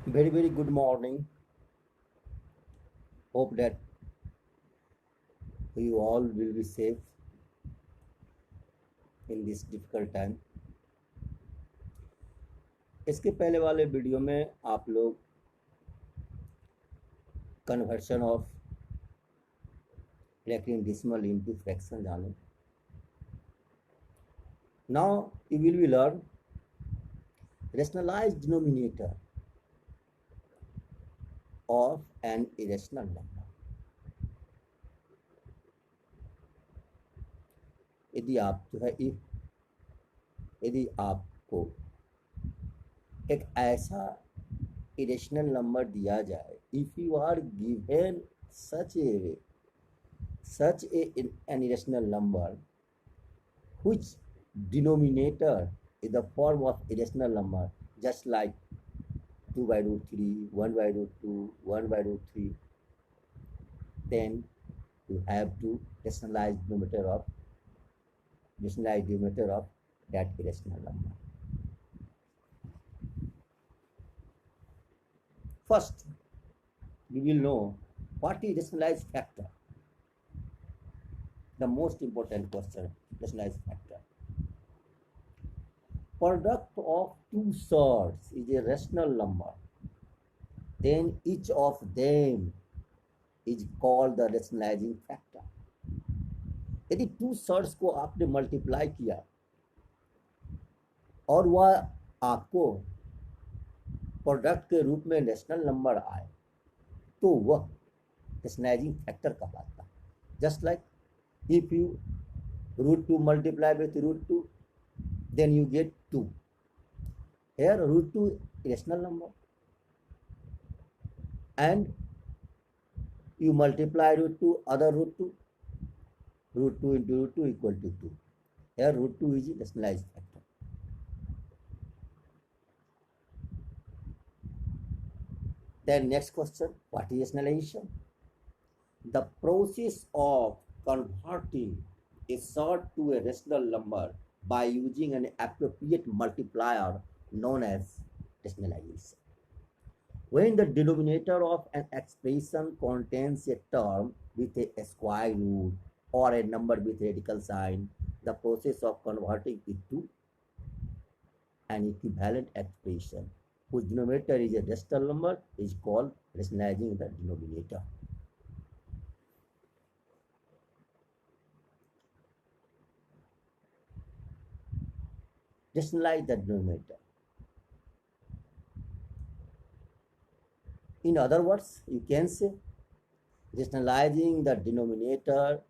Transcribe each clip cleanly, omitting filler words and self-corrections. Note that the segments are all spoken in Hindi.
Very good morning. Hope that you all will be safe in this difficult time. इसके पहले वाले वीडियो में आप लोग conversion of breaking decimal into fraction जाने. Now you will be learn rationalized denominator of an irrational number. यदि आप जो है यदि आपको एक ऐसा irrational number दिया जाए, if you are given such an irrational number which denominator is the form of irrational number, just like 2 by root 3, 1 by root 2, 1 by root 3, then you have to rationalize denominator of that irrational number. First, we will know what is rationalized factor. The most important question, rationalized factor. Product of two surds is a rational number. Then each of them is called the rationalizing factor. यदि टू सर्ड्स को आपने मल्टीप्लाई किया और वह आपको प्रोडक्ट के रूप में रेशनल नंबर आए तो वह रेशनलाइजिंग फैक्टर कहलाता है. Just like if you root 2 multiply with root 2 then you get 2. Here root 2 rational number and you multiply root 2 other root 2, root 2 into root 2 equal to 2. Here root 2 is a rationalized factor. Then next question, what is rationalization? The process of converting a surd to a rational number by using an appropriate multiplier known as rationalization. When the denominator of an expression contains a term with a square root or a number with radical sign, the process of converting it to an equivalent expression whose denominator is a rational number is called rationalizing the denominator. Rationalize the denominator. In other words, you can say rationalizing the denominator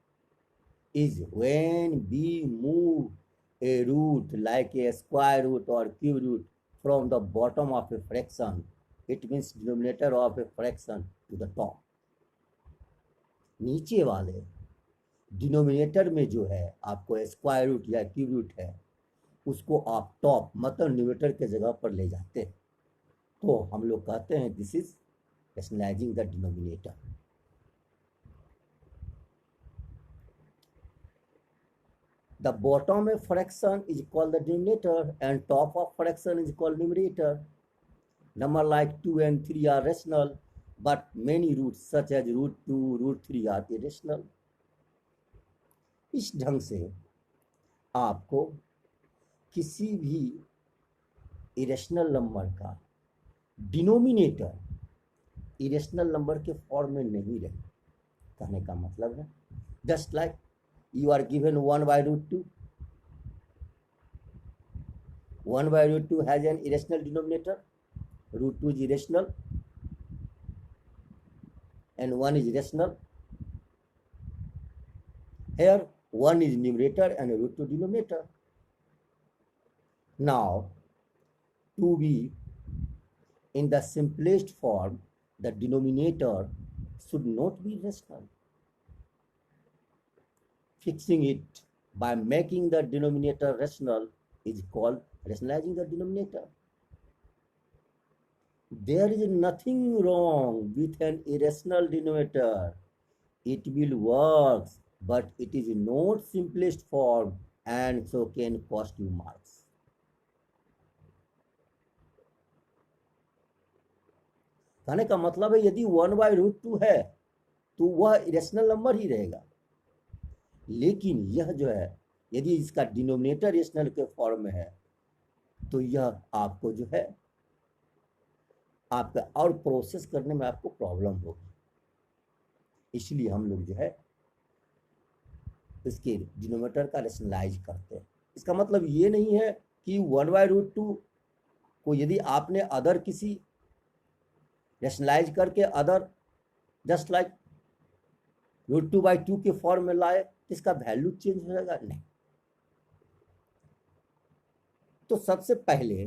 is when we move a root like a square root or cube root from the bottom of a fraction. It means denominator of a fraction to the top. नीचे वाले डिनोमिनेटर में जो है आपको स्क्वायर रूट या क्यूब रूट है उसको आप टॉप मतलब न्यूमेरेटर के जगह पर ले जाते हैं तो हम लोग कहते हैं this is rationalizing the denominator. The bottom of fraction is called the denominator and top of fraction is called numerator. Number like 2 and 3 are rational, but many roots such as root 2, root 3 are irrational. इस ढंग से आपको किसी भी इरेशनल नंबर का डिनोमिनेटर इरेशनल नंबर के फॉर्म में नहीं रहे. कहने का मतलब है just like you are given 1 by root 2. 1 by root 2 has an irrational denominator. Root 2 is irrational and 1 is rational. Here 1 is numerator and root 2 denominator. Now to be in the simplest form, the denominator should not be rational. Fixing it by making the denominator rational is called rationalizing the denominator. There is nothing wrong with an irrational denominator. It will work, but it is not simplest form and so can cost you marks. कहने का मतलब है यदि 1/√2 है तो वह इरेशनल नंबर ही रहेगा, लेकिन यह जो है यदि इसका डिनोमिनेटर रेशनल के फॉर्म में है तो यह आपको जो है आपका और प्रोसेस करने में आपको प्रॉब्लम होगी। इसलिए हम लोग जो है इसके डिनोमिनेटर का रेशनलाइज करते हैं। इसका मतलब ये नहीं है कि 1/√2 को यदि आपने अदर किसी रेशनलाइज करके अदर जस्ट लाइक √2/2 के फॉर्म में लाए तो इसका वैल्यू चेंज हो जाएगा, नहीं। तो सबसे पहले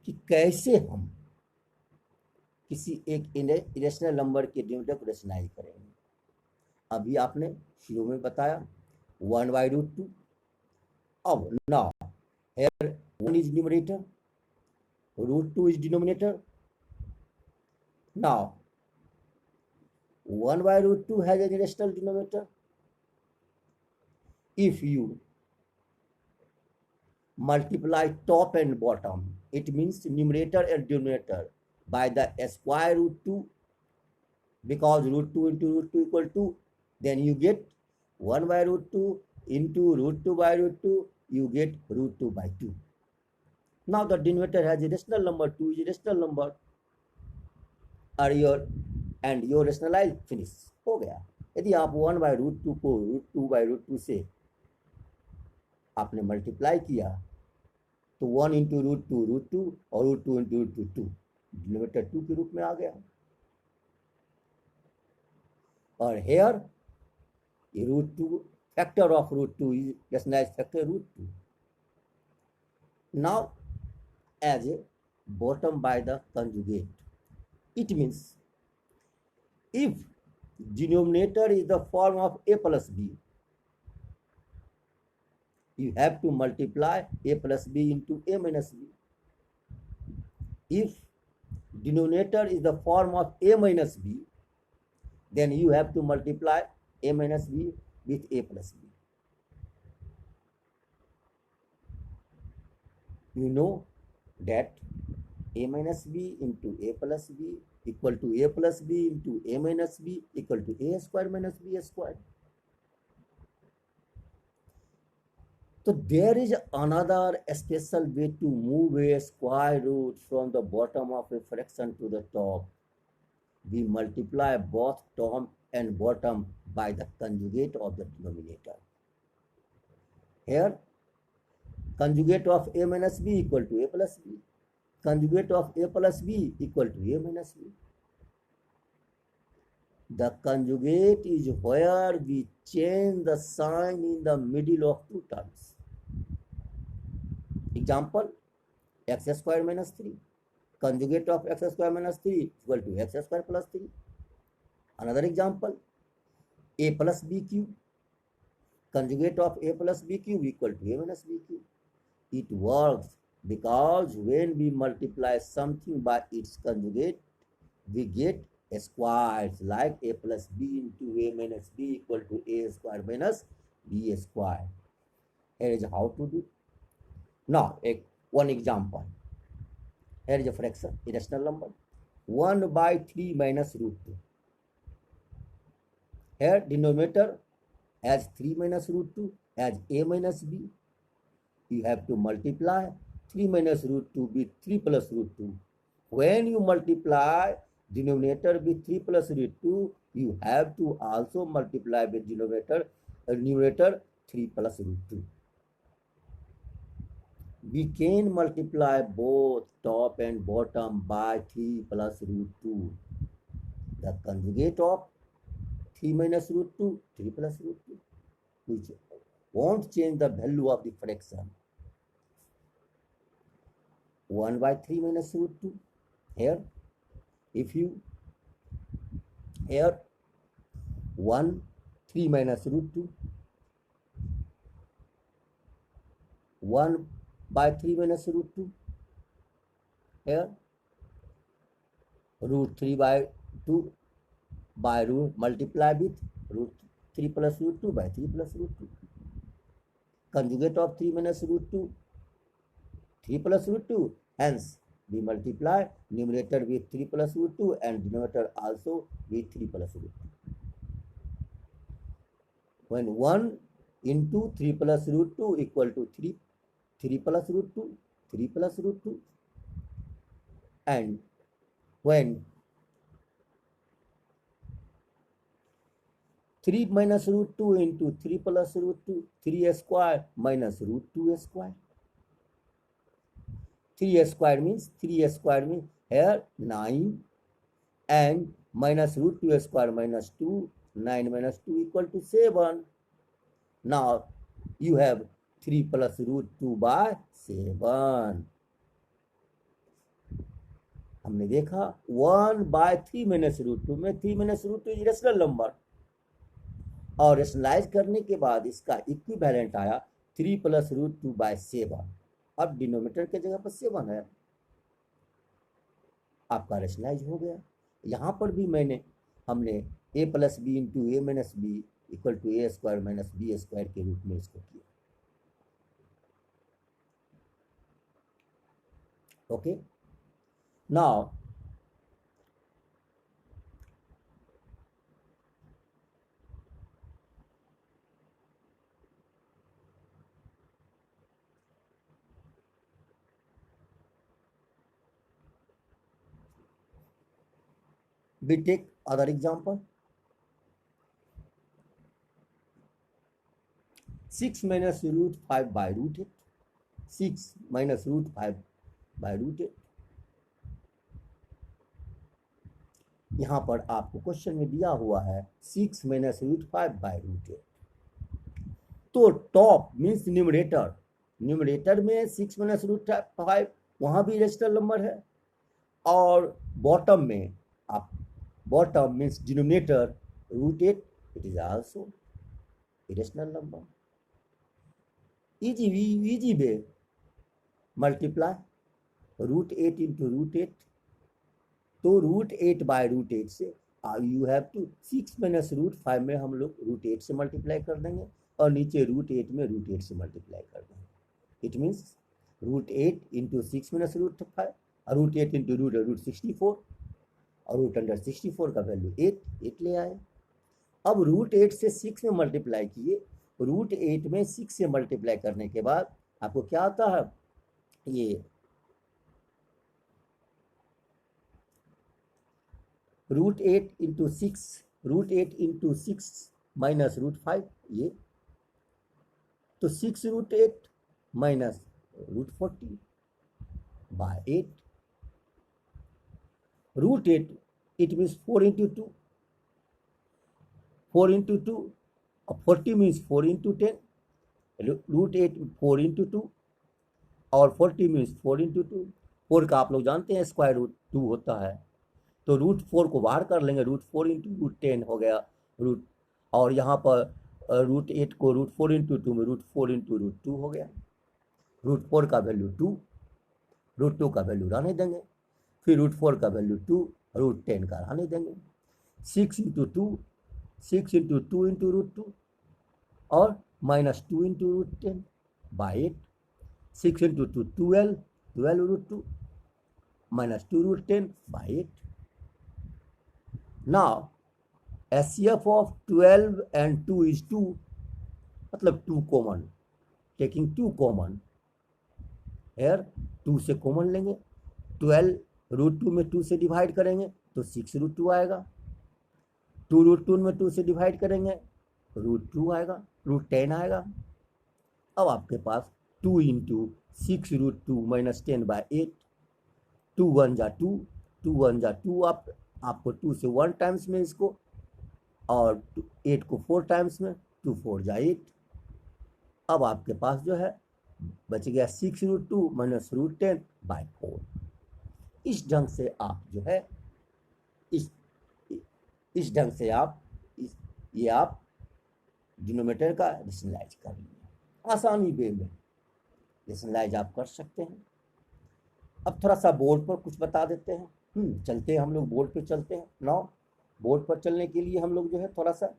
कि कैसे हम किसी एक इरेशनल नंबर के डिनोमिनेटर को रेशनलाइज करेंगे। अभी आपने शुरू में बताया 1/√2। अब now here 1 is numerator, √2 is denominator. Now 1/√2 has a rational denominator. If you multiply top and bottom, it means numerator and denominator by the square root 2, because √2 into √2 equal 2, then you get 1/√2 into √2/√2, you get √2/2. Now the denominator has a rational number, 2 is a rational number, and your rationalize finish हो गया। यदि आप 1/√2 को √2/√2 से आपने मल्टीप्लाई किया तो 1 into √2 और √2 into √2 डिनोमिनेटर 2 के रूप में आ गया। और hair √2 factor of √2 is rationalized factor √2. Now as a bottom by the conjugate, it means if denominator is the form of a plus b, you have to multiply a plus b into a minus b. If denominator is the form of a minus b, then you have to multiply a minus b with a plus b. You know that a minus b into a plus b equal to a plus b into a minus b equal to a square minus b square. So there is another special way to move a square root from the bottom of a fraction to the top. We multiply both top and bottom by the conjugate of the denominator. Here, conjugate of a minus b equal to a plus b. Conjugate of a plus b equal to a minus b. The conjugate is where we change the sign in the middle of two terms. Example, x square minus 3. Conjugate of x square minus 3 equal to x square plus 3. Another example, a plus b cube. Conjugate of a plus b cube equal to a minus b cube. It works because when we multiply something by its conjugate, we get squares like a plus b into a minus b equal to a square minus b square. Here is how to do. Now, one example. Here is a fraction, irrational number. 1/3 minus √2. Here denominator has 3 minus √2 as a minus b. You have to multiply 3 minus √2 with 3 plus √2. When you multiply denominator with 3 plus √2, you have to also multiply with numerator 3 plus √2. We can multiply both top and bottom by 3 plus √2. The conjugate of 3 minus √2, 3 plus √2, which won't change the value of the fraction. 1/3 minus √2. Here, if you here 3 minus √2, 1/3 minus √2. Here √3/2 by root multiply with √3 plus √2 by 3 plus √2. Conjugate of 3 minus √2, 3 plus √2. Hence, we multiply numerator with 3 plus root 2 and denominator also with 3 plus root 2. When 1 into 3 plus root 2 equal to 3 plus root 2, 3 plus root 2, and when 3 minus root 2 into 3 plus root 2, 3 square minus root 2 square. 3 square means here 9 and minus root 2 square minus 2, 9 minus 2 equal to 7. Now you have 3 plus root 2 by 7. हमने देखा 1 by 3 minus root 2 में 3 minus root 2 is rational number, और रेशनलाइज करने के बाद इसका इक्विवेलेंट आया 3 plus root 2 by 7. अब डिनोमिनेटर के जगह पर 7 है, आपका रेशनलाइज हो गया। यहाँ पर भी हमने a plus B into A minus B equal to A square minus B square के रूप में इसको किया। Okay, now we take other example. 6 minus root 5 by root 8. 6 minus root 5 by root 8. यहाँ पर आपको क्वेश्चन में दिया हुआ है 6 minus root 5 by root 8. तो टॉप मीन्स न्यूमरेटर में 6 minus root 5 वहां भी रेशनल नंबर है, और बॉटम में आप bottom means denominator root 8, it is also irrational number. Easy way, multiply root 8 into root 8. तो root 8 by root 8 से you have to 6 minus root 5 में हम लोग root 8 से मल्टीप्लाई कर देंगे, और नीचे root 8 में root 8 से मल्टीप्लाई कर देंगे। It means root 8 into 6 minus root 5, root 8 into root 64, और रूट अंडर 64 का वैल्यू 8 ले आए। अब रूट 8 से 6 में मल्टीप्लाई किए, रूट 8 में 6 से मल्टीप्लाई करने के बाद आपको क्या आता है, ये रूट 8 इंटू 6 माइनस रूट 5, ये तो 6 root 8 minus root 40 by 8. Root 8, it means 4 into 2. 4 into 2, 40 means 4 into 10. Root 8, 4 into 2, और 40 means 4 into 2. 4 का आप लोग जानते हैं स्क्वायर रूट 2 होता है, तो रूट 4 को बाहर कर लेंगे, रूट 4 इंटू रूट 10 हो गया रूट, और यहाँ पर रूट 8 को रूट 4 इंटू 2 में रूट 4 इंटू रूट 2 हो गया। रूट 4 का वैल्यू 2, रूट 2 का वैल्यू रहने देंगे, फिर रूट 4 का वैल्यू 2, रूट 10 का रहने देंगे। 6 इंटू 2, 6 इंटू 2 इंटू रूट 2, और minus 2 into root 10 by 8। 6 into 2 12 root 2 minus 2 root 10 by 8। Now HCF of 12 and 2 is 2, मतलब 2 कॉमन, टेकिंग 2 कॉमन हेयर, 2 से कॉमन लेंगे, 12 रूट 2 में 2 से डिवाइड करेंगे तो 6 रूट 2 आएगा, 2 रूट 2 में 2 से डिवाइड करेंगे रूट 2 आएगा, रूट 10 आएगा। अब आपके पास 2 इंटू 6 रूट 2 माइनस 10 बाई 8, 2 1 जा 2, 2 1 जा 2, आपको 2 से 1 टाइम्स में इसको, और 8 को 4 टाइम्स में, 2 4 जा 8। अब आपके पास जो है बच गया 6 रूट 2 माइनस रूट 10 बाई 4। इस ढंग से आप जो है इस ढंग से आप ये आप डिनोमिनेटर का रेशनलाइज कर लीजिए, आसानी वे में रेशनलाइज आप कर सकते हैं। अब थोड़ा सा बोर्ड पर कुछ बता देते हैं। चलते हैं हम लोग बोर्ड पे चलते हैं। नाउ बोर्ड पर चलने के लिए हम लोग जो है थोड़ा सा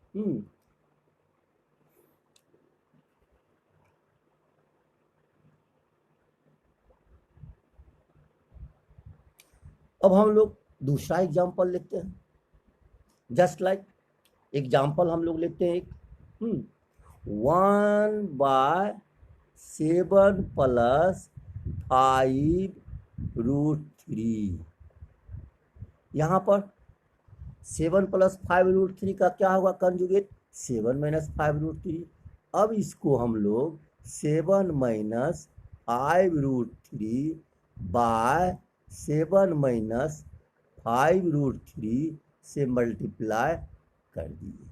अब हम लोग दूसरा एग्जाम्पल लेते हैं, जस्ट लाइक एग्जाम्पल हम लोग लेते हैं एक 1/7 + 5√3। यहाँ पर 7 + 5√3 का क्या होगा कंजुगेट, 7 - 5√3। अब इसको हम लोग 7 - 5√3 बाय 7 - 5√3 से मल्टीप्लाई कर दिए।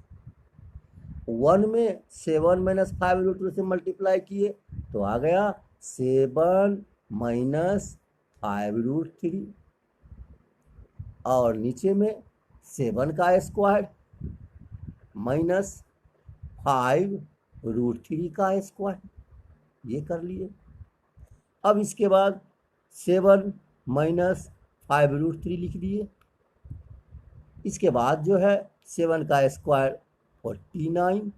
1 में 7 - 5√3 से मल्टीप्लाई किए तो आ गया 7 - 5√3, और नीचे में 7 का स्क्वायर माइनस 5√3 का स्क्वायर, ये कर लिए। अब इसके बाद 7 - 5√3 लिख दिए। इसके बाद जो है 7 का स्क्वायर 49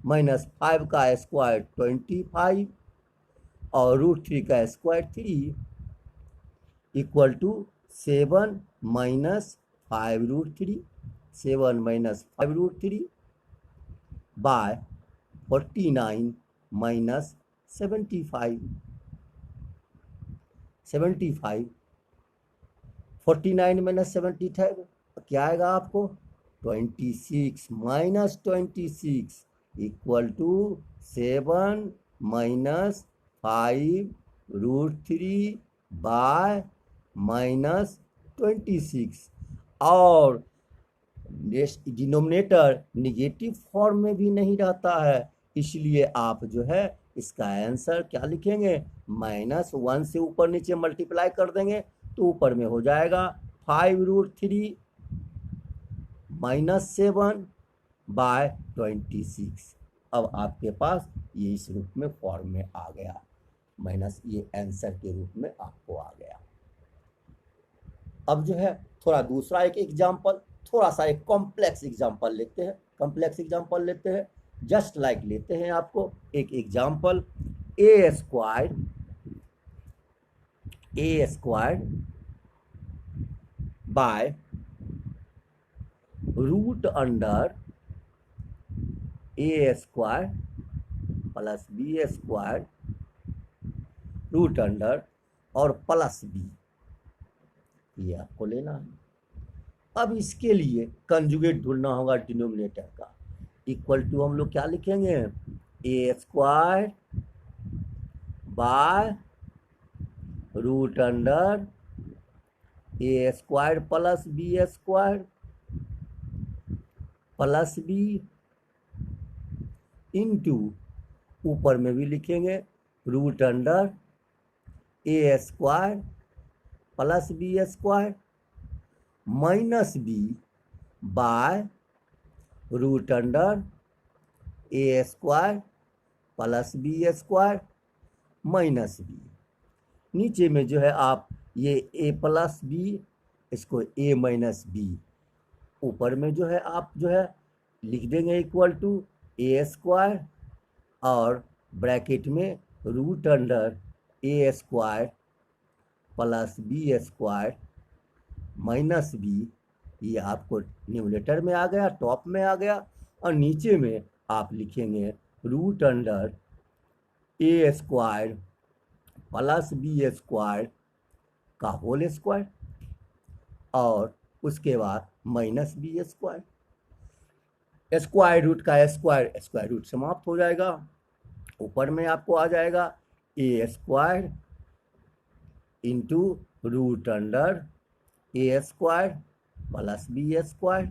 माइनस 5 का स्क्वायर 25 और √3 का square 3 equal to 7 - 5√3, 7 - 5√3 by 49 minus 75, 49 minus 75 क्या आएगा आपको 26 माइनस 26 इक्वल टू 7 - 5√3 बाय -26, और डिनोमिनेटर निगेटिव फॉर्म में भी नहीं रहता है, इसलिए आप जो है इसका आंसर क्या लिखेंगे, -1 से ऊपर नीचे मल्टीप्लाई कर देंगे तो ऊपर में हो जाएगा 5√3 - 7 बाय 26। अब आपके पास ये इस रूप में फॉर्म में आ गया, माइनस ये आंसर के रूप में आपको आ गया। अब जो है थोड़ा दूसरा एक एग्जाम्पल, थोड़ा सा एक कॉम्प्लेक्स एग्जाम्पल लेते हैं, जस्ट लाइक लेते हैं आपको एक example, A squared by root under A square plus B square root under और प्लस बी, ये आपको लेना है। अब इसके लिए कंजुगेट ढूंढना होगा डिनोमिनेटर का, इक्वल टू हम लोग क्या लिखेंगे, A square by root under A square plus B square plus B into ऊपर में भी लिखेंगे root under A square plus B square minus B by root under A square plus B square minus B. नीचे में जो है आप ये ए प्लस बी, इसको ए माइनस बी, ऊपर में जो है आप जो है लिख देंगे इक्वल टू ए स्क्वायर और ब्रैकेट में root under A square plus B square minus B, ये आपको न्यूमरेटर में आ गया, टॉप में आ गया, और नीचे में आप लिखेंगे root under A square plus B square का होल स्क्वायर और उसके बाद minus B square. Square root का स्क्वायर रूट समाप्त हो जाएगा, ऊपर में आपको आ जाएगा A square into root under A square plus B square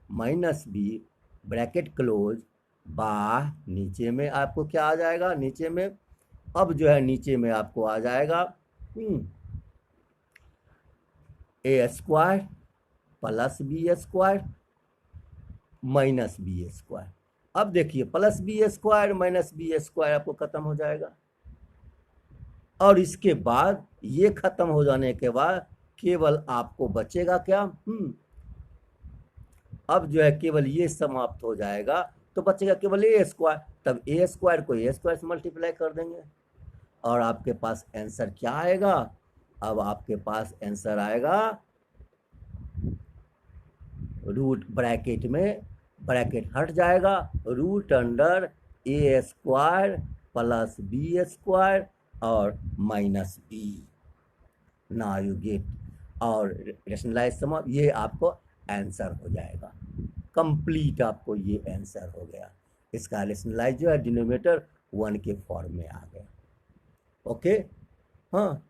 minus B bracket close by, नीचे में आपको क्या आ जाएगा, नीचे में अब जो है नीचे में आपको आ जाएगा A square plus B square minus B square. अब देखिए plus B square minus B square आपको खत्म हो जाएगा, और इसके बाद ये खत्म हो जाने के बाद केवल आपको बचेगा क्या, अब जो है केवल ये समाप्त हो जाएगा तो बचेगा केवल ए स्क्वायर, तब ए स्क्वायर को ए स्क्वायर से मल्टीप्लाई कर देंगे और आपके पास आंसर क्या आएगा, अब आपके पास आंसर आएगा रूट ब्रैकेट में, ब्रैकेट हट जाएगा, root under A square plus B square और minus B. Now you get, और रेशनलाइज सम, ये आपको आंसर हो जाएगा कंप्लीट, आपको ये आंसर हो गया। इसका रेशनलाइज जो है डिनोमिनेटर 1 के फॉर्म में आ गया। ओके, हाँ,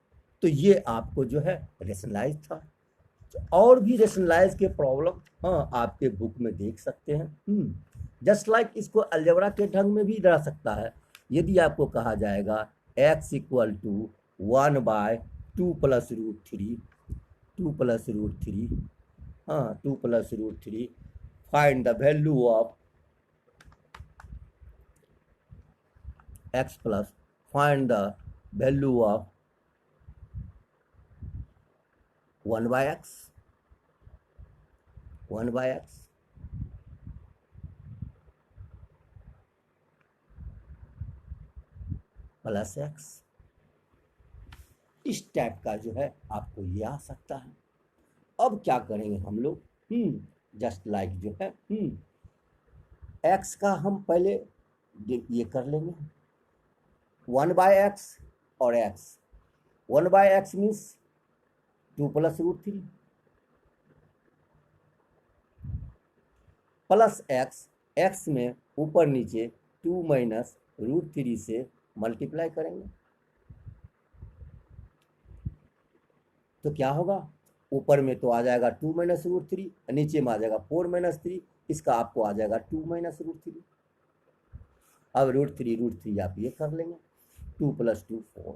तो ये आपको जो है रेशनलाइज था। और भी रेशनलाइज के प्रॉब्लम हाँ आपके बुक में देख सकते हैं। जस्ट लाइक इसको अलजेब्रा के ढंग में भी रह सकता है। यदि आपको कहा जाएगा x equal to 1/2 plus root three, 2 plus root three, हाँ 2 plus root three, find the value of x plus, find the value of 1/x, 1/x plus X, इस टाइप का जो है आपको ये आ सकता है। अब क्या करेंगे हम लोग, जस्ट लाइक जो है एक्स का हम पहले ये कर लेंगे 1/x और x, 1/x means 2 plus root three plus X, X में ऊपर नीचे 2 माइनस रूट थ्री से मल्टीप्लाई करेंगे तो क्या होगा, ऊपर में तो आ जाएगा 2 माइनस रूट थ्री, नीचे में आ जाएगा 4 माइनस थ्री, इसका आपको आ जाएगा 2 माइनस रूट थ्री। अब रूट थ्री आप ये कर लेंगे, 2 प्लस 2 4।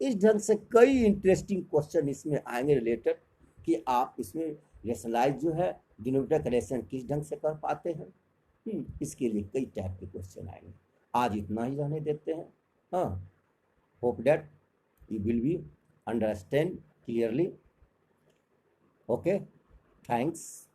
इस ढंग से कई इंटरेस्टिंग क्वेश्चन इसमें आएंगे रिलेटेड, कि आप इसमें रेशनलाइज जो है डिनोमिनेटर का रेशन किस ढंग से कर पाते हैं। इसके लिए कई टाइप के क्वेश्चन आएंगे। आज इतना ही रहने देते हैं। हाँ, hope that you will be understand clearly. Okay, thanks.